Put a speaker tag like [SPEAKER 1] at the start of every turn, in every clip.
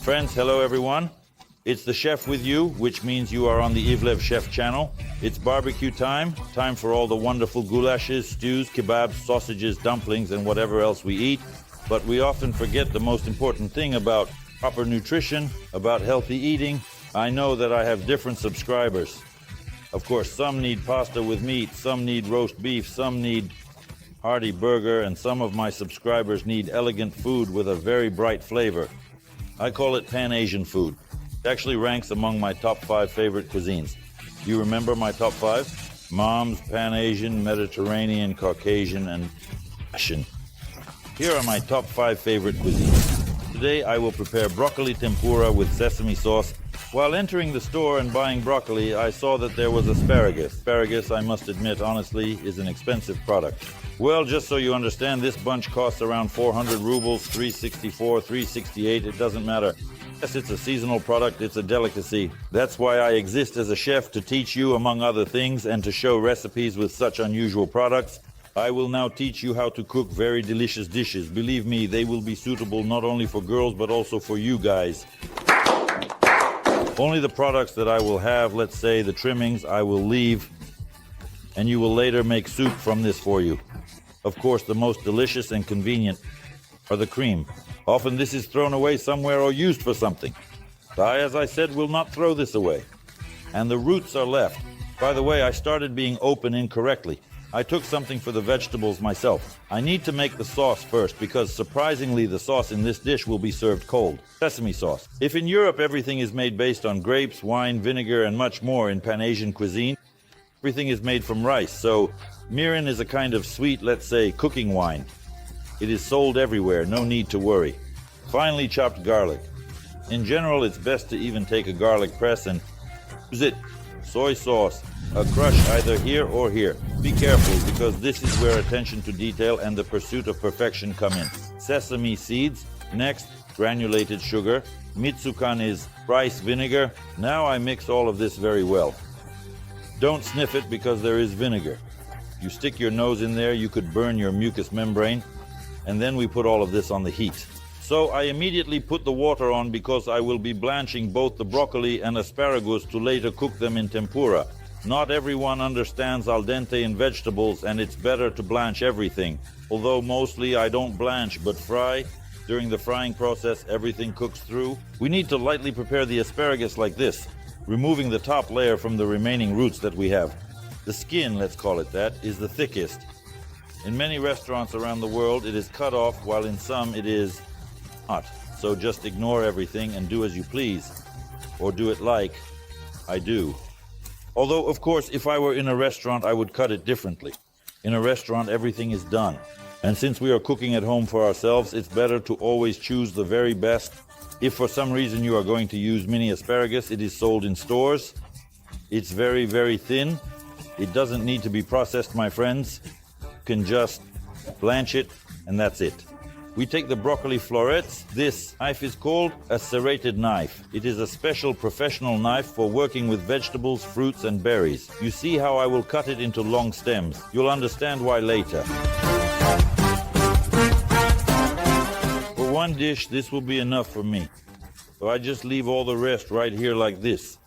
[SPEAKER 1] Friends, hello everyone. It's the chef with you, which means you are on the Ivlev Chef Channel. It's barbecue time for all the wonderful goulashes, stews, kebabs, sausages, dumplings, and whatever else we eat. But we often forget the most important thing about proper nutrition, about healthy eating. I know that I have different subscribers. Of course, some need pasta with meat, some need roast beef, some need hearty burger, and some of my subscribers need elegant food with a very bright flavor. I call it Pan-Asian food. It actually ranks among my top 5 favorite cuisines. You remember my top 5? Mom's, Pan-Asian, Mediterranean, Caucasian, and Asian. Here are my top 5 favorite cuisines. Today I will prepare broccoli tempura with sesame sauce. While entering the store and buying broccoli, I saw that there was asparagus. Asparagus, I must admit, honestly, is an expensive product. Well, just so you understand, this bunch costs around 400 rubles, 364, 368, it doesn't matter. Yes, it's a seasonal product, it's a delicacy. That's why I exist as a chef, to teach you, among other things, and to show recipes with such unusual products. I will now teach you how to cook very delicious dishes. Believe me, they will be suitable not only for girls, but also for you guys. Only the products that I will have, let's say the trimmings, I will leave, and you will later make soup from this for you. Of course, the most delicious and convenient are the cream. Often this is thrown away somewhere or used for something. I, as I said, will not throw this away. And the roots are left. By the way, I started being open incorrectly. I took something for the vegetables myself. I need to make the sauce first because surprisingly the sauce in this dish will be served cold. Sesame sauce. If in Europe everything is made based on grapes, wine, vinegar, and much more in Pan-Asian cuisine, everything is made from rice, so Mirin is a kind of sweet, let's say, cooking wine. It is sold everywhere, no need to worry. Finely chopped garlic. In general, it's best to even take a garlic press and use it. Soy sauce, a crush either here or here. Be careful, because this is where attention to detail and the pursuit of perfection come in. Sesame seeds. Next, granulated sugar. Mitsukan is rice vinegar. Now I mix all of this very well. Don't sniff it because there is vinegar. You stick your nose in there, you could burn your mucous membrane. And then we put all of this on the heat. So I immediately put the water on because I will be blanching both the broccoli and asparagus to later cook them in tempura. Not everyone understands al dente in vegetables, and it's better to blanch everything. Although mostly I don't blanch but fry. During the frying process, everything cooks through. We need to lightly prepare the asparagus like this, removing the top layer from the remaining roots that we have. The skin, let's call it that, is the thickest. In many restaurants around the world, it is cut off, while in some it is not. So just ignore everything and do as you please. Or do it like I do. Although, of course, if I were in a restaurant, I would cut it differently. In a restaurant, everything is done. And since we are cooking at home for ourselves, it's better to always choose the very best. If for some reason you are going to use mini asparagus, it is sold in stores. It's very, very thin. It doesn't need to be processed, my friends. You can just blanch it, and that's it. We take the broccoli florets. This knife is called a serrated knife. It is a special professional knife for working with vegetables, fruits, and berries. You see how I will cut it into long stems. You'll understand why later. For one dish, this will be enough for me. So I just leave all the rest right here like this.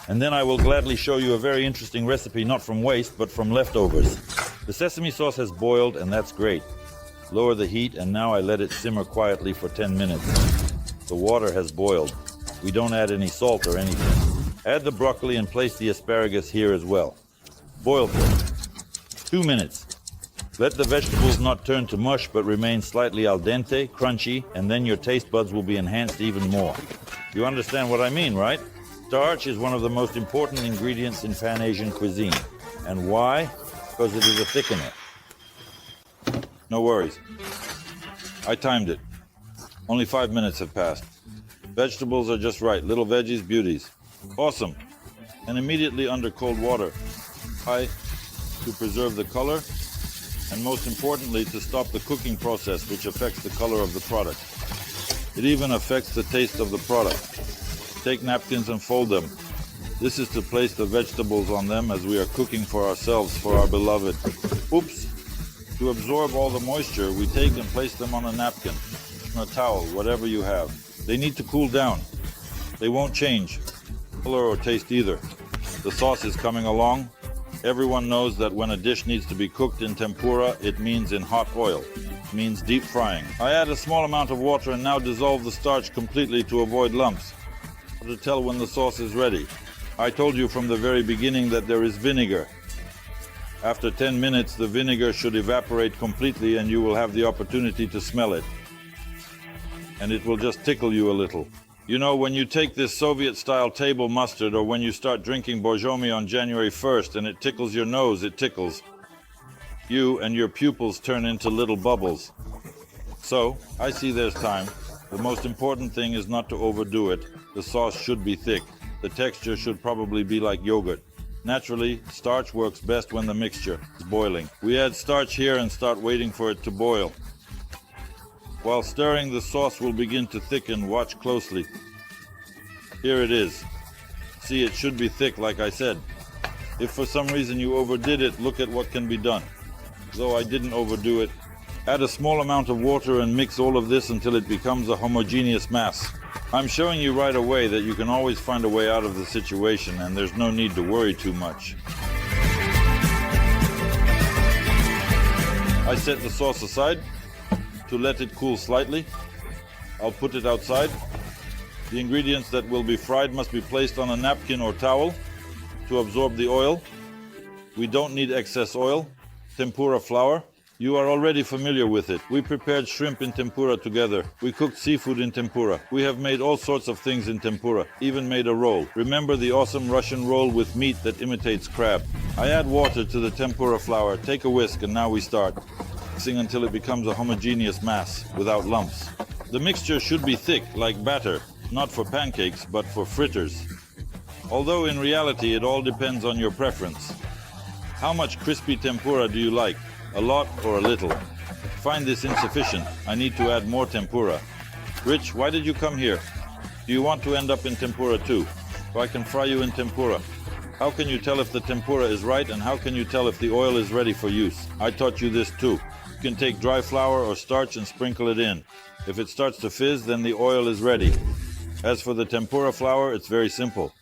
[SPEAKER 1] And then I will gladly show you a very interesting recipe, not from waste, but from leftovers. The sesame sauce has boiled, and that's great. Lower the heat, and now I let it simmer quietly for 10 minutes. The water has boiled. We don't add any salt or anything. Add the broccoli and place the asparagus here as well. Boil for 2 minutes. Let the vegetables not turn to mush, but remain slightly al dente, crunchy, and then your taste buds will be enhanced even more. You understand what I mean, right? Starch is one of the most important ingredients in Pan-Asian cuisine. And why? Because it is a thickener. No worries. I timed it. Only 5 minutes have passed. Vegetables are just right. Little veggies, beauties. Awesome. And immediately under cold water. To preserve the color, and most importantly, to stop the cooking process, which affects the color of the product. It even affects the taste of the product. Take napkins and fold them. This is to place the vegetables on them as we are cooking for ourselves, for our beloved. Oops! To absorb all the moisture, we take and place them on a napkin, on a towel, whatever you have. They need to cool down. They won't change, color or taste either. The sauce is coming along. Everyone knows that when a dish needs to be cooked in tempura, it means in hot oil. It means deep frying. I add a small amount of water and now dissolve the starch completely to avoid lumps. How to tell when the sauce is ready? I told you from the very beginning that there is vinegar. After 10 minutes, the vinegar should evaporate completely and you will have the opportunity to smell it. And it will just tickle you a little. You know, when you take this Soviet-style table mustard or when you start drinking Borjomi on January 1st and it tickles your nose, it tickles. You and your pupils turn into little bubbles. So, I see there's time. The most important thing is not to overdo it. The sauce should be thick. The texture should probably be like yogurt. Naturally, starch works best when the mixture is boiling. We add starch here and start waiting for it to boil. While stirring, the sauce will begin to thicken. Watch closely. Here it is. See, it should be thick like I said. If for some reason you overdid it, look at what can be done. Though I didn't overdo it. Add a small amount of water and mix all of this until it becomes a homogeneous mass. I'm showing you right away that you can always find a way out of the situation and there's no need to worry too much. I set the sauce aside to let it cool slightly. I'll put it outside. The ingredients that will be fried must be placed on a napkin or towel to absorb the oil. We don't need excess oil. Tempura flour. You are already familiar with it. We prepared shrimp in tempura together. We cooked seafood in tempura. We have made all sorts of things in tempura, even made a roll. Remember the awesome Russian roll with meat that imitates crab? I add water to the tempura flour, take a whisk, and now we start. Mixing until it becomes a homogeneous mass, without lumps. The mixture should be thick, like batter, not for pancakes, but for fritters. Although in reality it all depends on your preference. How much crispy tempura do you like? A lot or a little? Find this insufficient. I need to add more tempura. Rich, why did you come here? Do you want to end up in tempura too? So I can fry you in tempura. How can you tell if the tempura is right and how can you tell if the oil is ready for use? I taught you this too. You can take dry flour or starch and sprinkle it in. If it starts to fizz, then the oil is ready. As for the tempura flour, it's very simple.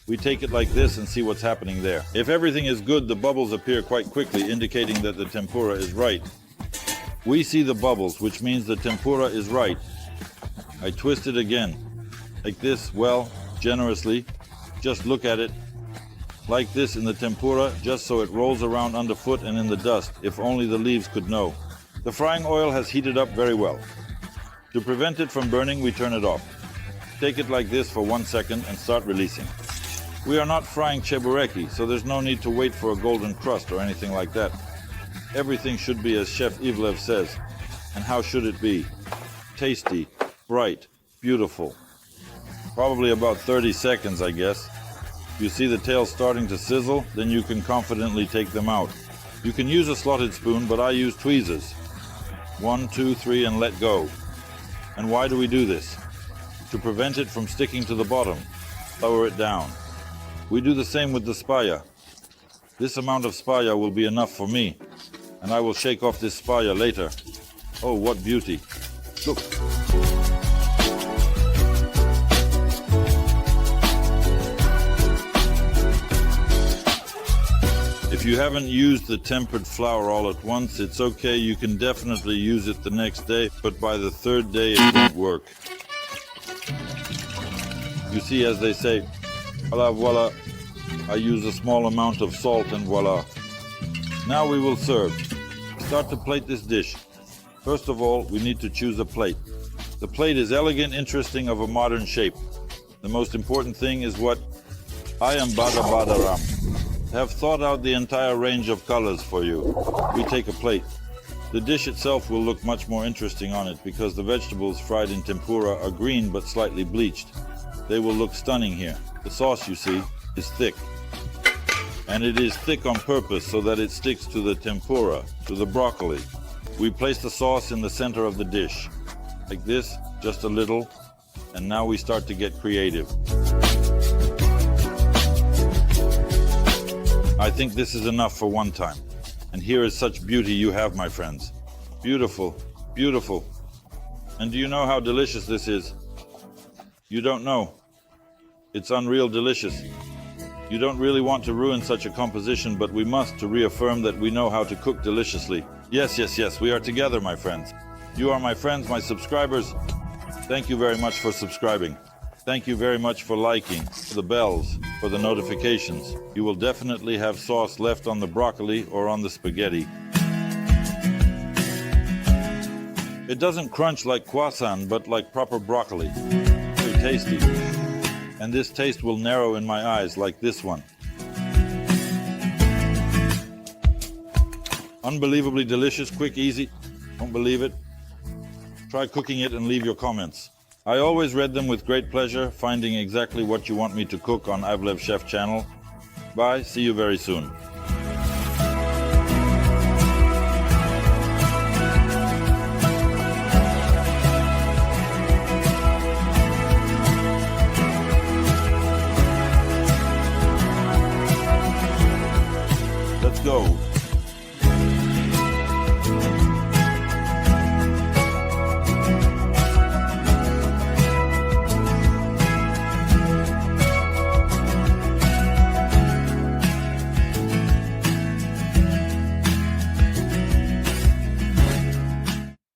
[SPEAKER 1] We take it like this and see what's happening there. If everything is good, the bubbles appear quite quickly, indicating that the tempura is right. We see the bubbles, which means the tempura is right. I twist it again. Like this, well, generously. Just look at it. Like this in the tempura, just so it rolls around underfoot and in the dust, if only the leaves could know. The frying oil has heated up very well. To prevent it from burning, we turn it off. Take it like this for 1 second and start releasing. We are not frying chebureki, so there's no need to wait for a golden crust or anything like that. Everything should be as Chef Ivlev says. And how should it be? Tasty, bright, beautiful. Probably about 30 seconds, I guess. If you see the tails starting to sizzle, then you can confidently take them out. You can use a slotted spoon, but I use tweezers. 1, 2, 3, and let go. And why do we do this? To prevent it from sticking to the bottom. Lower it down. We do the same with the spaya. This amount of spaya will be enough for me, and I will shake off this spaya later. Oh, what beauty. Look. If you haven't used the tempered flour all at once, it's okay. You can definitely use it the next day, but by the third day it won't work. You see, as they say, voila, I use a small amount of salt and voila. Now we will serve. Start to plate this dish. First of all, we need to choose a plate. The plate is elegant, interesting, of a modern shape. The most important thing is what I am Bada Ram. Have thought out the entire range of colors for you. We take a plate. The dish itself will look much more interesting on it because the vegetables fried in tempura are green but slightly bleached. They will look stunning here. The sauce, you see, is thick. And it is thick on purpose so that it sticks to the tempura, to the broccoli. We place the sauce in the center of the dish. Like this, just a little, and now we start to get creative. I think this is enough for one time. And here is such beauty you have, my friends. Beautiful, beautiful. And do you know how delicious this is? You don't know. It's unreal delicious. You don't really want to ruin such a composition, but we must to reaffirm that we know how to cook deliciously. Yes, yes, yes, we are together, my friends. You are my friends, my subscribers. Thank you very much for subscribing. Thank you very much for liking, for the bells, for the notifications. You will definitely have sauce left on the broccoli or on the spaghetti. It doesn't crunch like croissant, but like proper broccoli. Very tasty. And this taste will narrow in my eyes like this one. Unbelievably delicious, quick, easy. Don't believe it? Try cooking it and leave your comments. I always read them with great pleasure, finding exactly what you want me to cook on Ivlev Chef Channel. Bye, see you very soon. Let's go.